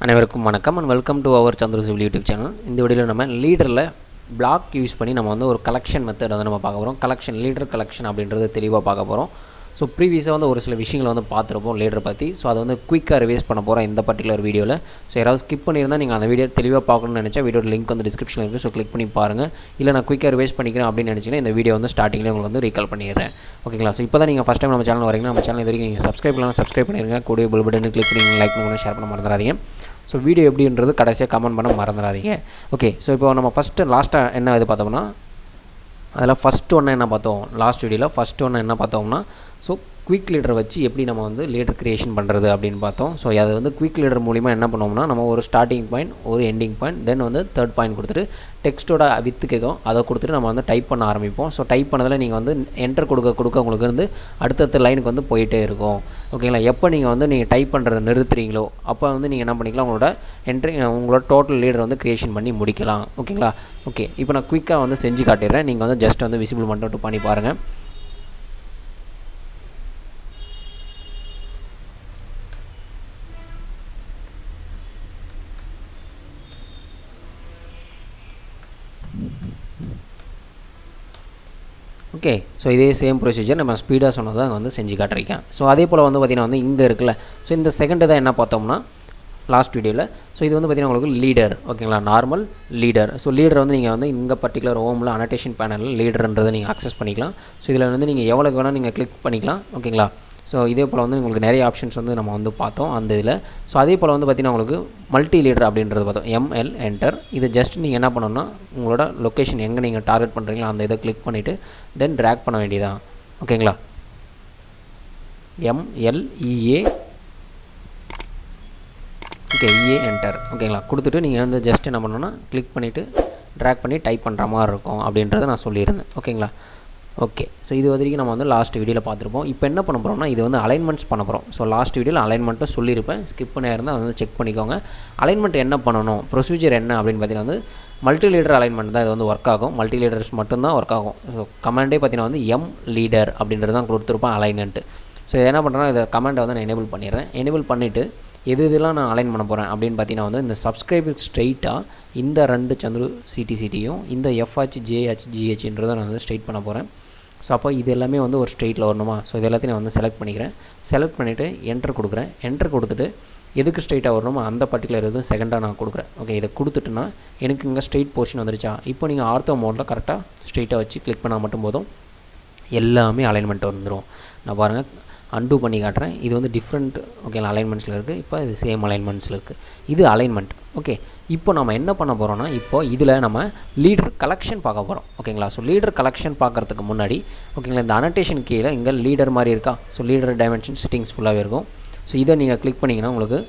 அனைவருக்கும் வணக்கம் and welcome to our Chandru civil YouTube channel. இந்த வீடியோவில் நம்ம லீடரில் பிளாக் யூஸ் பண்ணி நம்ம வந்து ஒரு கலெக்ஷன் மெத்தட் வந்து நம்ம பார்க்க போகிறோம். கலெக்ஷன் லீடர் கலெக்ஷன் அப்படின்றது தெளிவாக பார்க்க போகிறோம். ஸோ ப்ரீவியஸாக வந்து ஒரு சில விஷயங்களை வந்து பார்த்துருப்போம் லீடர் பற்றி. ஸோ அதை வந்து குயிக்காக ரிவைஸ் பண்ண போகிறோம் இந்த பர்டிகுலர் வீடியோவில். ஸோ யாராவது ஸ்கிப் பண்ணியிருந்தால் நீங்கள் அந்த வீடியோ தெளிவாக பார்க்கணும்னு நினச்சா வீடியோ லிங்க் வந்து டிஸ்கிரிப்ஷனில் இருக்குது. ஸோ கிளிக் பண்ணி பாருங்கள். இல்லை நான் குயிக்காக ரிவைஸ் பண்ணிக்கிறேன் அப்படின்னு நினச்சிங்கன்னா இந்த வீடியோ வந்து ஸ்டார்டிங்லேயே உங்களுக்கு வந்து ரீகால் பண்ணிடுறேன். ஓகேங்களா? ஸோ இப்போ தான் நீங்கள் ஃபஸ்ட் டைம் நம்ம சேனல் வரீங்கன்னா நம்ம சேனல் இது வரைக்கும் நீங்கள் சப்ஸ்கிரைப் பண்ணலாம், சப்ஸ்கிரைப் பண்ணிடுங்க. கூடிய பெல் பட்டனை கிளிக் பண்ணி லைக் பண்ணி ஷேர் பண்ண மறந்துடாதீங்க. ஸோ வீடியோ எப்படின்றது கடைசியாக கமெண்ட் பண்ண மறந்துடாதீங்க. ஓகே, ஸோ இப்போ நம்ம லாஸ்ட்டாக என்ன இது பார்த்தோம்னா, அதில் ஃபஸ்ட்டு ஒன்று என்ன பார்த்தோம் லாஸ்ட் வீடியோவில் ஃபஸ்ட்டு ஒன்று என்ன பார்த்தோம்னா, ஸோ குயிக் லீடர் வச்சு எப்படி நம்ம வந்து லீடர் க்ரியேஷன் பண்ணுறது அப்படின்னு பார்த்தோம். ஸோ அது வந்து குயிக் லீடர் மூலிமா என்ன பண்ணுவோம்னா, நம்ம ஒரு ஸ்டார்டிங் பாயிண்ட், ஒரு எண்டிங் பாயிண்ட், தென் வந்து தேர்ட் பாயிண்ட் கொடுத்துட்டு டெக்ஸ்ட்டோட வித்து கேட்கும், அதை கொடுத்துட்டு நம்ம வந்து டைப் பண்ண ஆரம்பிப்போம். ஸோ டைப் பண்ணதில் நீங்கள் வந்து என்டர் கொடுக்க உங்களுக்கு வந்து அடுத்தடுத்த லைனுக்கு வந்து போயிட்டே இருக்கும். ஓகேங்களா? எப்போ நீங்கள் டைப் பண்ணுறதை நிறுத்துறீங்களோ அப்போ வந்து நீங்கள் என்ன பண்ணிக்கலாம், உங்களோட டோட்டல் லீடர் வந்து க்ரியேஷன் பண்ணி முடிக்கலாம். ஓகேங்களா? ஓகே, இப்போ நான் குயிக்காக வந்து செஞ்சு காட்டிடுறேன். நீங்கள் வந்து ஜஸ்ட் வந்து விசிபிள் மட்டும் பண்ணி பாருங்கள். ஓகே, ஸோ இதே சேம் ப்ரொசீஜர் நம்ம ஸ்பீடாக சொன்னதை வந்து செஞ்சு காட்டிருக்கேன். ஸோ அதே போல் வந்து பார்த்திங்கன்னா வந்து இங்கே இருக்குல்ல, ஸோ இந்த செகண்டு தான் என்ன பார்த்தோம்னா லாஸ்ட் வீடியோவில். ஸோ இது வந்து பார்த்திங்கன்னா உங்களுக்கு லீடர். ஓகேங்களா? Normal leader. ஸோ லீடர் வந்து நீங்கள் வந்து இங்கே பர்டிகுலர் ஹோமில் அனோடேஷன் பேனலில் லீடர்ன்றதை நீங்கள் அக்சஸ் பண்ணிக்கலாம். ஸோ இதில் வந்து நீங்கள் எவ்வளோக்கு வேணால் நீங்கள் கிளிக் பண்ணிக்கலாம். ஓகேங்களா? ஸோ இதே போல் வந்து உங்களுக்கு நிறைய ஆப்ஷன்ஸ் வந்து நம்ம வந்து பார்த்தோம் அந்த இதில். ஸோ அதே போல் வந்து பார்த்திங்கன்னா உங்களுக்கு மல்டி லீடர் அப்படின்றது பார்த்தோம். ML enter. இது ஜஸ்ட் நீங்கள் என்ன பண்ணணும்னா, உங்களோட லொக்கேஷன் எங்கே நீங்கள் டார்கெட் பண்ணுறீங்களோ அந்த இதை கிளிக் பண்ணிவிட்டு தென் ட்ராக் பண்ண வேண்டியதான். ஓகேங்களா? எம்எல்இஏ ஓகே, இஏ என்டர். ஓகேங்களா? கொடுத்துட்டு நீங்கள் வந்து ஜஸ்ட் என்ன பண்ணணும்னா கிளிக் பண்ணிவிட்டு ட்ராக் பண்ணி டைப் பண்ணுற மாதிரி இருக்கும் அப்படின்றத நான் சொல்லியிருந்தேன். ஓகேங்களா? ஓகே, ஸோ இது வரைக்கும் நம்ம வந்து லாஸ்ட் வீடியோவில் பார்த்துருப்போம். இப்போ என்ன பண்ண போகிறோம்னா, இது வந்து அலைன்மெண்ட்ஸ் பண்ண போகிறோம். ஸோ லாஸ்ட் வீடியோவில் அலைன்மெண்ட்டை சொல்லியிருப்பேன், ஸ்கிப் பண்ணியிருந்தால் வந்து செக் பண்ணிக்கோங்க. அலைன்மெண்ட் என்ன பண்ணணும், ப்ரொசீஜர் என்ன அப்படின்னு பார்த்தீங்கன்னா வந்து மல்டி லீடர் அலைன்மெண்ட் தான் இது வந்து ஒர்க் ஆகும். மல்டி லீடர்ஸ் மட்டும்தான் ஒர்க் ஆகும். ஸோ கமாண்டே பார்த்தீங்கன்னா வந்து எம் லீடர் அப்படின்றது தான் கொடுத்துருப்பேன் அலைன்மெண்ட்டு. ஸோ இதை என்ன பண்ணுறேன்னா, இதை கமாண்டை வந்து நான் எனேபிள் பண்ணிடுறேன். எனேபிள் பண்ணிவிட்டு இதெல்லாம் நான் அலைன் பண்ண போகிறேன் அப்படின்னு பார்த்தீங்கன்னா வந்து இந்த சப்ஸ்கிரைபுக்கு ஸ்ட்ரெயிட்டாக இந்த 2 சந்துரு சிடிசிடியும் இந்த எஃப்ஹெச் ஜேஹெச் ஜிஹெச்ன்றதை நான் வந்து ஸ்ட்ரெயிட் பண்ண போகிறேன். ஸோ அப்போ இது எல்லாமே வந்து ஒரு ஸ்ட்ரெயிட்டில் வரணுமா? ஸோ இது எல்லாத்தையும் நான் வந்து செலக்ட் பண்ணிக்கிறேன். செலக்ட் பண்ணிவிட்டு என்டர் கொடுக்குறேன். என்டர் கொடுத்துட்டு எதுக்கு ஸ்ட்ரெயிட்டாக வரணுமோ அந்த பர்டிகுலர் இது செகண்டாக நான் கொடுக்குறேன். ஓகே, இதை கொடுத்துட்டுனா எனக்கு இங்கே ஸ்ட்ரெயிட் போர்ஷன் வந்துருச்சா? இப்போ நீங்கள் ஆர்த்தோ மோடில் கரெக்டாக ஸ்ட்ரெயிட்டாக வச்சு கிளிக் பண்ணால் மட்டும் போதும், எல்லாமே அலைன்மெண்ட் வந்துடும். நான் பாருங்கள் அன்டூ பண்ணி காட்டுறேன். இது வந்து டிஃப்ரெண்ட் ஓகேங்களா அலைன்மெண்ட்ஸில் இருக்குது. இப்போ இது சேம் அலைன்மெண்ட்ஸில் இருக்குது. இது அலைன்மெண்ட். ஓகே, இப்போ நம்ம என்ன பண்ண போகிறோம்னா, இப்போ இதில் நம்ம லீடர் கலெக்ஷன் பார்க்க போகிறோம். ஓகேங்களா? ஸோ லீடர் கலெக்ஷன் பார்க்குறதுக்கு முன்னாடி ஓகேங்களா, இந்த அனோடேஷன் கீழே இங்கே லீடர் மாதிரி இருக்கா? ஸோ லீடர் டைமென்ஷன் செட்டிங்ஸ் ஃபுல்லாகவே இருக்கும். ஸோ இதை நீங்கள் கிளிக் பண்ணிங்கன்னா உங்களுக்கு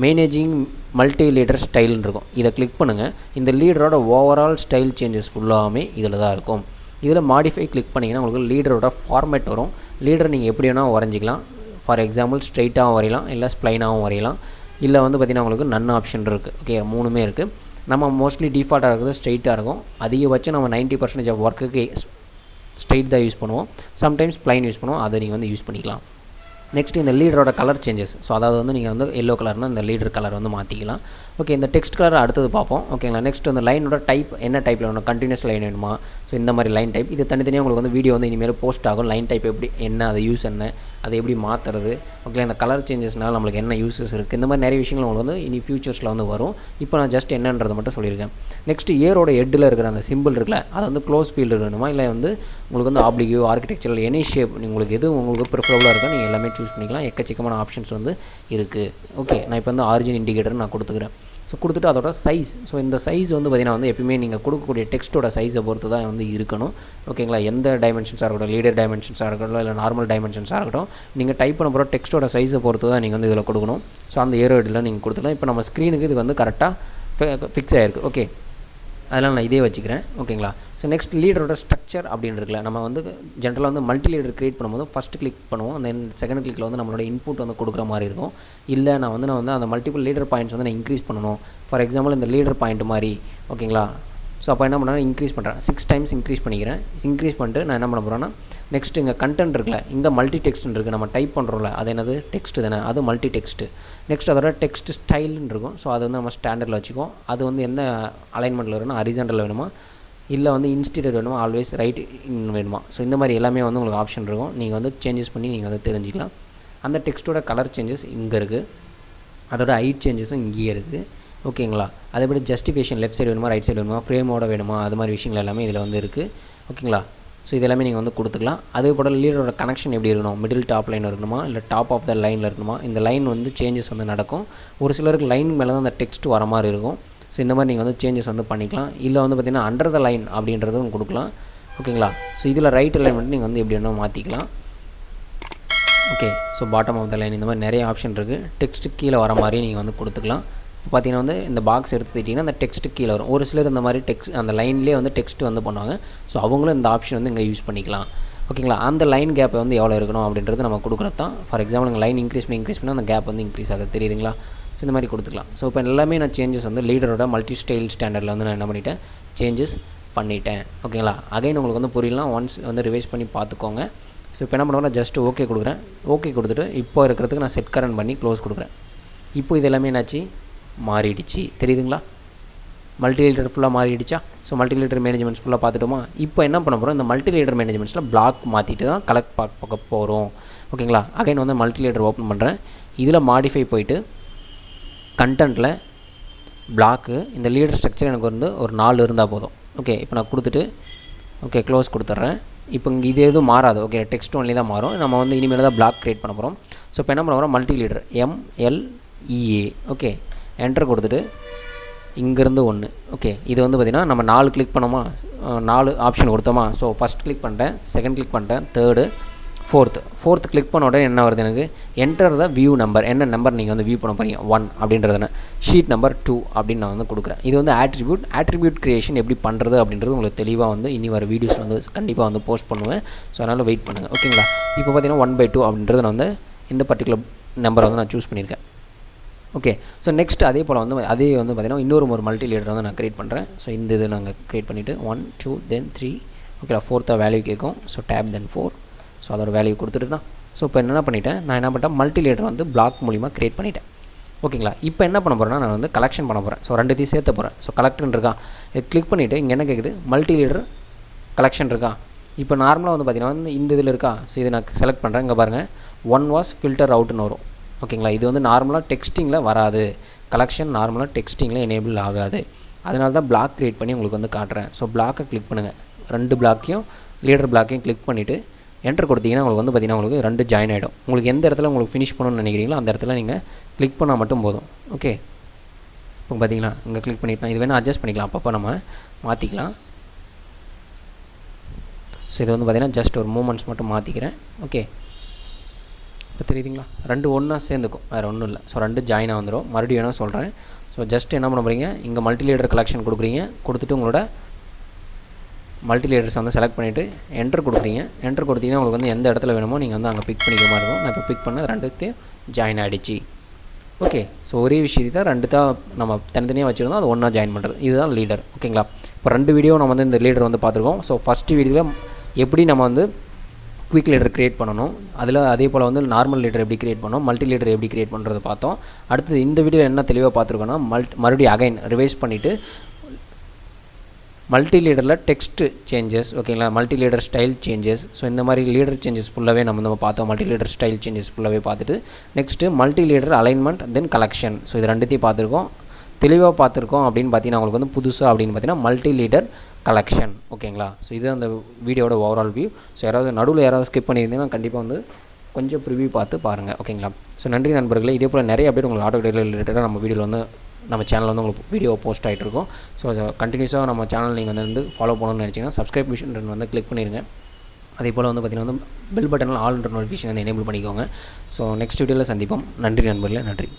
மேனேஜிங் மல்டி லீடர் ஸ்டைல்னு இருக்கும். இதை கிளிக் பண்ணுங்கள். இந்த லீடரோட ஓவரால் ஸ்டைல் சேஞ்சஸ் ஃபுல்லாகவே இதில் தான் இருக்கும். இதில் மாடிஃபை கிளிக் பண்ணிங்கன்னா உங்களுக்கு லீடரோட ஃபார்மேட் வரும். லீடர் நீங்கள் எப்படி வேணால் வரைஞ்சிக்கலாம். ஃபார் எக்ஸாம்பிள் ஸ்ட்ரைட்டாகவும் வரையலாம், இல்லை ஸ்ப்ளைனாகவும் வரையலாம், இல்லை வந்து பார்த்திங்கன்னா உங்களுக்கு நன் ஆப்ஷன் இருக்குது. ஓகே, 3மே இருக்குது. நம்ம மோஸ்ட்லி டிஃபால்ட்டாக இருக்கிறது ஸ்ட்ரைட்டாக இருக்கும். அதிகபட்சம் நம்ம 90% ஆஃப் ஒர்க்குக்கு ஸ்ட்ரைட் தான் யூஸ் பண்ணுவோம். சம்டைம்ஸ் ஸ்ப்ளைன் யூஸ் பண்ணுவோம். அதை நீங்கள் வந்து யூஸ் பண்ணிக்கலாம். நெக்ஸ்ட் இந்த லீடரோட கலர் சேஞ்சஸ். ஸோ அதாவது வந்து நீங்கள் வந்து எல்லோ கலர்னால் இந்த லீடர் கலர் வந்து மாற்றிக்கலாம். ஓகே, இந்த டெக்ஸ்ட் கலர் அடுத்தது பார்ப்போம். ஓகேங்களா? நெக்ஸ்ட் வந்து லைனோட டைப் என்ன டைப்பில் வேணும், கண்டினியூஸ் லைன் வேணுமா? ஸோ இந்த மாதிரி லைன் டைப் இது தனித்தனியாக உங்களுக்கு வந்து வீடியோ வந்து இனிமேல் போஸ்ட் ஆகும். லைன் டைப் எப்படி என்ன, அதை யூஸ் என்ன, அதை எப்படி மாற்றுறது, ஓகே இந்த கலர் சேஞ்சஸ்னால நம்மளுக்கு என்ன யூஸஸ் இருக்குது, இந்த மாதிரி நிறைய விஷயங்கள் உங்களுக்கு வந்து இனி ஃபியூச்சர்ஸில் வந்து வரும். இப்போ நான் ஜஸ்ட் என்னன்றதை மட்டும் சொல்லியிருக்கேன். நெக்ஸ்ட் ஏரோட ஹெட்டில் இருக்கிற அந்த சிம்பிள் இருக்குல்ல, அதை வந்து க்ளோஸ் ஃபீல்டு வேணுமா, இல்லை வந்து உங்களுக்கு வந்து ஆப்ளிகோ ஆர்கிடெக்சரல் எனி ஷேப் உங்களுக்கு எது உங்களுக்கு ப்ரிஃபரபுளாக இருக்கோ நீங்கள் எல்லாமே சூஸ் பண்ணிக்கலாம். எக்கச்சக்கமான ஆப்ஷன்ஸ் வந்து இருக்குது. ஓகே, நான் இப்போ வந்து ஆரிஜின் இண்டிகேட்டர் நான் கொடுத்துக்கிறேன். ஸோ கொடுத்துட்டு அதோட சைஸ். ஸோ இந்த சைஸ் வந்து பார்த்திங்கன்னா வந்து எப்பயுமே நீங்கள் கொடுக்கக்கூடிய டெக்ஸ்ட்டோட சைஸை பொறுத்து தான் வந்து இருக்கணும். ஓகேங்களா? எந்த டைமென்ஷன்ஸாக இருக்கட்டும், லீடர் டைமென்ஷன்ஸாக இருக்கட்டும், இல்லை நார்மல் டைமென்ஷன்ஸாக இருக்கட்டும், நீங்கள் டைப் பண்ண போகிற டெக்ஸ்ட்டோட சைஸை பொறுத்து தான் நீங்கள் வந்து இதில் கொடுக்கணும். ஸோ அந்த ஏரோ ஹெட்டில் நீங்கள் கொடுத்துக்கலாம். இப்போ நம்ம ஸ்க்ரீனுக்கு இது வந்து கரெக்டாக ஃபிக்ஸ் ஆகிருக்கு. ஓகே, அதெல்லாம் நான் இதே வச்சுக்கிறேன். ஓகேங்களா? ஸோ நெக்ஸ்ட் லீடரோட ஸ்ட்ரக்சர் அப்படின்னு இருக்குல்ல, நம்ம வந்து ஜென்ரலாக வந்து மல்டி லீடர் க்ரியேட் பண்ணும்போது ஃபஸ்ட்டு கிளிக் பண்ணுவோம். தென் செகண்ட் கிளிக்கில் வந்து நம்மளோட இன்புட் வந்து கொடுக்குற மாதிரி இருக்கும். இல்லை நான் வந்து அந்த மல்டிபிள் லீடர் பாயிண்ட்ஸ் வந்து நான் இன்க்ரீஸ் பண்ணணும். ஃபார் எக்ஸாம்பிள் இந்த லீடர் பாயிண்ட் மாதிரி. ஓகேங்களா? ஸோ அப்போ என்ன பண்ணுறேன், இன்க்ரீஸ் பண்ணுறேன். 6 டைம்ஸ் இன்க்ரீஸ் பண்ணிக்கிறேன். இன்க்ரீஸ் பண்ணிட்டு நான் என்ன பண்ண போகிறேன்னா நெக்ஸ்ட் இங்கே கண்டென்ட் இருக்குல்ல, இங்கே மல்டி டெக்ஸ்ட்னு இருக்குது, நம்ம டைப் பண்ணுறோம்ல, அது என்னது டெக்ஸ்ட் தானே, அது மல்டி டெக்ஸ்ட்டு. நெக்ஸ்ட் அதோட டெக்ஸ்ட் ஸ்டைல்னு இருக்கும். ஸோ அது வந்து நம்ம ஸ்டாண்டர்டில் வச்சுக்கோம். அது வந்து எந்த அலைன்மெண்ட்டில் வேணுமா, ஹரிசாண்டலில் வேணுமா, இல்லை வந்து இன்ஸ்டிடியூட் வேணுமா, ஆல்வேஸ் ரைட் இன் வேணுமா. ஸோ இந்த மாதிரி எல்லாமே வந்து உங்களுக்கு ஆப்ஷன் இருக்கும். நீங்கள் வந்து சேஞ்சஸ் பண்ணி நீங்கள் வந்து தெரிஞ்சிக்கலாம். அந்த டெக்ஸ்ட்டோட கலர் சேஞ்சஸ் இங்கே இருக்குது, அதோட ஹைட் சேஞ்சஸும் இங்கேயே இருக்குது. ஓகேங்களா. அதேபடி ஜஸ்டிஃபிகேஷன் லெஃப்ட் சைடு வேணுமா, ரைட் சைடு வேணுமா, ஃப்ரேமோட வேணுமா, அது மாதிரி விஷயங்கள் எல்லாமே இதில் வந்து இருக்குது. ஓகேங்களா. ஸோ இதெல்லாமே நீங்கள் வந்து கொடுத்துக்கலாம். அதே போல் லீடரோட கனெக்ஷன் எப்படி இருக்கணும், மிடில் டாப் லைன் இருக்கணுமா, இல்லை டாப் ஆஃப் த லைனில் இருக்கணுமா, இந்த லைன் வந்து சேஞ்சஸ் வந்து நடக்கும். ஒரு சிலருக்கு லைன் மேலே தான் அந்த டெக்ஸ்ட் வர மாதிரி இருக்கும். ஸோ இந்த மாதிரி நீங்கள் வந்து சேஞ்சஸ் வந்து பண்ணிக்கலாம். இல்லை வந்து பார்த்திங்கன்னா அண்டர் த லைன் அப்படின்றதும் கொடுக்கலாம். ஓகேங்களா. ஸோ இதில் ரைட் அலைன்மெண்ட் நீங்கள் வந்து எப்படி வேணும் மாற்றிக்கலாம். Okay. So bottom of the line இந்த மாதிரி நிறைய ஆப்ஷன் இருக்குது. டெக்ஸ்ட்டு கீழே வர மாதிரி நீங்கள் வந்து கொடுத்துக்கலாம். இப்போ பார்த்தீங்கன்னா வந்து இந்த பாக்ஸ் எடுத்துக்கிட்டிங்கன்னா அந்த டெக்ஸ்ட்டு கீழே வரும். ஒரு சிலர் இந்த மாதிரி அந்த லைன்லேயே வந்து டெக்ஸ்ட் வந்து பண்ணுவாங்க. ஸோ அவங்களும் இந்த ஆப்ஷன் வந்து இங்கே யூஸ் பண்ணிக்கலாம். ஓகேங்களா. அந்த லைன் கேப்பை வந்து எவ்வளோ இருக்கணும் அப்படின்றது நம்ம கொடுக்குறது தான். ஃபார் எக்ஸாம்பிள் நீங்கள் லைன் இன்க்ரீஸ் பண்ணி அந்த கேப் வந்து இன்க்ரீஸ் ஆகுது, தெரியுதுங்களா. ஸோ இந்த மாதிரி கொடுத்துக்கலாம். ஸோ இப்போ எல்லாமே நான் சேஞ்சஸ் வந்து லீடரோட மல்டி ஸ்டைல் ஸ்டாண்டர்டில் வந்து நான் என்ன பண்ணிட்டேன், சேஞ்சஸ் பண்ணிட்டேன். ஓகேங்களா. அகைன் உங்களுக்கு வந்து புரியலாம், ஒன்ஸ் வந்து ரிவைஸ் பண்ணி பார்த்துக்கோங்க. ஸோ இப்போ என்ன பண்ணுவேன்னா ஜஸ்ட் ஓகே கொடுக்குறேன். ஓகே கொடுத்துட்டு இப்போ இருக்கிறதுக்கு நான் செட் கரண்ட் பண்ணி க்ளோஸ் கொடுக்குறேன். இப்போ இது எல்லாமே என்னாச்சு, மாறிடுச்சு, தெரியுதுங்களா. மல்டி லீடர் ஃபுல்லாக மாறிடுச்சா. ஸோ மல்டி லீடர் மேனேஜ்மெண்ட்ஸ் ஃபுல்லாக பார்த்துட்டோமா. இப்போ என்ன பண்ண போகிறோம், இந்த மல்டி லீடர் மேனேஜ்மெண்ட்ஸில் பிளாக் மாற்றிட்டு தான் கலெக்ட் பார்க்க போகிறோம். ஓகேங்களா. அகைன் வந்து மல்டி லீடர் ஓப்பன் பண்ணுறேன். இதில் மாடிஃபை போயிட்டு கண்டென்ட்டில் பிளாக்கு இந்த லீடர் ஸ்ட்ரக்சர் எனக்கு வந்து ஒரு 4 இருந்தால் போதும். ஓகே. இப்போ நான் கொடுத்துட்டு ஓகே க்ளோஸ் கொடுத்துட்றேன். இப்போ இங்கே இது எதுவும் மாறாது. ஓகே. டெக்ஸ்ட் ஒன்லி தான் மாறும். நம்ம வந்து இனிமேல் தான் பிளாக் க்ரியேட் பண்ண போகிறோம். ஸோ இப்போ என்ன பண்ண போகிறோம், multi leader MLEA. Okay. Enter கொடுத்துட்டு இங்கேருந்து 1. ஓகே. இது வந்து பார்த்திங்கன்னா நம்ம 4 கிளிக் பண்ணோமா, 4 ஆப்ஷன் கொடுத்தோமா. ஸோ ஃபஸ்ட் கிளிக் பண்ணிட்டேன், செகண்ட் கிளிக் பண்ணிட்டேன், தேர்டு, ஃபோர்த்து கிளிக் பண்ண உடனே என்ன வருது எனக்கு, என்டர் த வியூ நம்பர், என்ன நம்பர் நீங்கள் வந்து வியூ பண்ண போகிறீங்க 1 அப்படின்றதுன, ஷீட் நம்பர் 2 அப்படின்னு நான் வந்து கொடுக்குறேன். இது வந்து ஆட்ரிபியூட் க்ரியேஷன் எப்படி பண்ணுறது அப்படின்றது உங்களுக்கு தெளிவாக வந்து இனி வர வீடியோஸ் வந்து கண்டிப்பாக வந்து போஸ்ட் பண்ணுவேன். ஸோ அதனால் வெயிட் பண்ணுங்கள். ஓகேங்களா. இப்போ பார்த்தீங்கன்னா 1/2 அப்படின்றது நான் வந்து இந்த பர்டிகுலர் நம்பரை வந்து நான் சூஸ் பண்ணியிருக்கேன். ஓகே. ஸோ நெக்ஸ்ட் அதே போல் வந்து பார்த்திங்கன்னா இன்னொரு மல்டி லீடர் வந்து நான் க்ரியேட் பண்ணுறேன். ஸோ இந்த இது நாங்கள் க்ரியேட் பண்ணிவிட்டு 1 2 தென் 3. ஓகேங்களா. 4th வேல்யூ கேட்கும். ஸோ டேப் தென் 4. ஸோ அதோட வேல்யூ கொடுத்துட்டு தான். ஸோ இப்போ என்ன பண்ணிட்டேன், நான் என்ன பண்ணிட்டேன், மல்டி லீடர் வந்து பிளாக் மூலிமா க்ரியேட் பண்ணிட்டேன். ஓகேங்களா. இப்போ என்ன பண்ண போகிறேன்னா நான் வந்து கலெக்ஷன் பண்ண போகிறேன். ஸோ ரெண்டுத்தையும் சேர்த்த போகிறேன். ஸோ கலெக்டர்னு இருக்கா, இது கிளிக் பண்ணிவிட்டு இங்கே என்ன கேட்குது, மல்டி லீடர் கலெக்ஷன் இருக்கா. இப்போ நார்மலாக வந்து பார்த்திங்கன்னா வந்து இந்த இதில் இருக்கா. ஸோ இதை நான் செலக்ட் பண்ணுறேன். இங்கே பாருங்கள் 1 வாஸ் ஃபில்டர் அவுட்னு வரும். ஓகேங்களா. இது வந்து நார்மலாக டெக்ஸ்டிங்கில் வராது, கலெக்ஷன் நார்மலாக டெக்ஸ்டிங்கில் எனேபிள் ஆகாது. அதனால தான் பிளாக் க்ரியேட் பண்ணி உங்களுக்கு வந்து காட்டுறேன். ஸோ பிளாக்கை கிளிக் பண்ணுங்கள். 2 பிளாக்கையும் லீடர் பிளாக்கையும் கிளிக் பண்ணிவிட்டு என்டர் கொடுத்தீங்கன்னா உங்களுக்கு வந்து பார்த்திங்கன்னா உங்களுக்கு 2 ஜாயின் ஆகிடும். உங்களுக்கு எந்த இடத்துல உங்களுக்கு ஃபினிஷ் பண்ணணும்னு நினைக்கிறீங்களோ அந்த இடத்துல நீங்கள் கிளிக் பண்ணால் மட்டும் போதும். ஓகே. இப்போ பார்த்தீங்களா இங்கே கிளிக் பண்ணிக்கலாம். இது வேணால் அட்ஜஸ்ட் பண்ணிக்கலாம், அப்பப்போ நம்ம மாற்றிக்கலாம். ஸோ இது வந்து பார்த்திங்கன்னா ஜஸ்ட் ஒரு மூமெண்ட்ஸ் மட்டும் மாற்றிக்கிறேன். ஓகே. இப்போ தெரியுதுங்களா, 2 ஒன்றா சேர்ந்துக்கும், வேறு ஒன்றும் இல்லை. ஸோ 2 ஜாயினாக வந்துடும். மறுபடியும் வேணால் சொல்கிறேன். ஸோ ஜஸ்ட் என்ன பண்ண போகிறீங்க, இங்கே மல்டி லீடர் கலெக்ஷன் கொடுக்குறீங்க. கொடுத்துட்டு உங்களோட மல்டி லீடர்ஸ் வந்து செலக்ட் பண்ணிவிட்டு என்டர் கொடுக்குறீங்க. என்டர் கொடுத்தீங்கன்னா உங்களுக்கு வந்து எந்த இடத்துல வேணுமோ நீங்கள் வந்து அங்கே பிக் பண்ணிக்கிற மாதிரி இருக்கும். நான் இப்போ பிக் பண்ண 2த்தையும் ஜாயின் ஆகிடுச்சு. ஓகே. ஸோ ஒரே விஷயத்தை தான் 2 தான் நம்ம தனித்தனியாக வச்சுருந்தோம், அது ஒன்றா ஜாயின் பண்ணுறது. இதுதான் லீடர். ஓகேங்களா. இப்போ 2 வீடியோ நம்ம வந்து இந்த லீடர் வந்து பார்த்துருக்கோம். ஸோ ஃபஸ்ட்டு வீடியோவில் எப்படி நம்ம வந்து குவிக் லீடர் க்ரியேட் பண்ணணும், அதில் அதே போல் வந்து நார்மல் லீடர் எப்படி க்ரியேட் பண்ணணும், மல்டி லீடர் எப்படி க்ரியேட் பண்ணுறது பார்த்தோம். அடுத்தது இந்த வீடியோ என்ன தெளிவாக பார்த்துருக்கோன்னா மறுபடியும் அகைன் ரிவைஸ் பண்ணிவிட்டு மல்டி லீடரில் டெக்ஸ்ட் சேஞ்சஸ். ஓகேங்களா. Multi leader style changes. So இந்த மாதிரி லீடர் சேஞ்சஸ் ஃபுல்லாகவே நம்ம பார்த்தோம். மல்டி லீடர் ஸ்டைல் சேஞ்சஸ் ஃபுல்லாகவே பார்த்துட்டு next multi leader alignment then collection. So இது 2த்தையும் பார்த்துருக்கோம், தெளிவாக பார்த்துருக்கோம். அப்படின்னு பார்த்தீங்கன்னா உங்களுக்கு வந்து புதுசாக அப்படின்னு பார்த்தீங்கன்னா மல்டி லீடர் கலெக்ஷன். ஓகேங்களா. ஸோ இது அந்த வீடியோட ஓவரால் வியூ. ஸோ நடுவில் யாராவது ஸ்கிப் பண்ணியிருந்தீங்கன்னா கண்டிப்பாக வந்து கொஞ்சம் ப்ரிவியூ பார்த்து பாருங்கள். ஓகேங்களா. ஸோ நன்றி நண்பர்களே. இதே போல் நிறைய அப்டேட் உங்களுக்கு ஆட்டோகேட் ரிலேட்டடாக நம்ம வீடியோவில் வந்து நம்ம சேனலில் வந்து உங்களுக்கு வீடியோ போஸ்ட் ஆகிட்டு இருக்கும். ஸோ கண்டினியூஸாக நம்ம சேனல் நீங்கள் வந்து ஃபாலோ பண்ணணும்னு நினச்சிங்கன்னா சப்ஸ்கிரைப் பட்டன் வந்து கிளிக் பண்ணிடுங்க. அதே போல் வந்து பார்த்திங்கன்னா வந்து பெல் பட்டனில் ஆல் நோட்டிஃபிகேஷன் வந்து எனேபிள் பண்ணிக்கோங்க. ஸோ நெக்ஸ்ட் வீடியோவில் சந்திப்போம். நன்றி நண்பர்களே. நன்றி.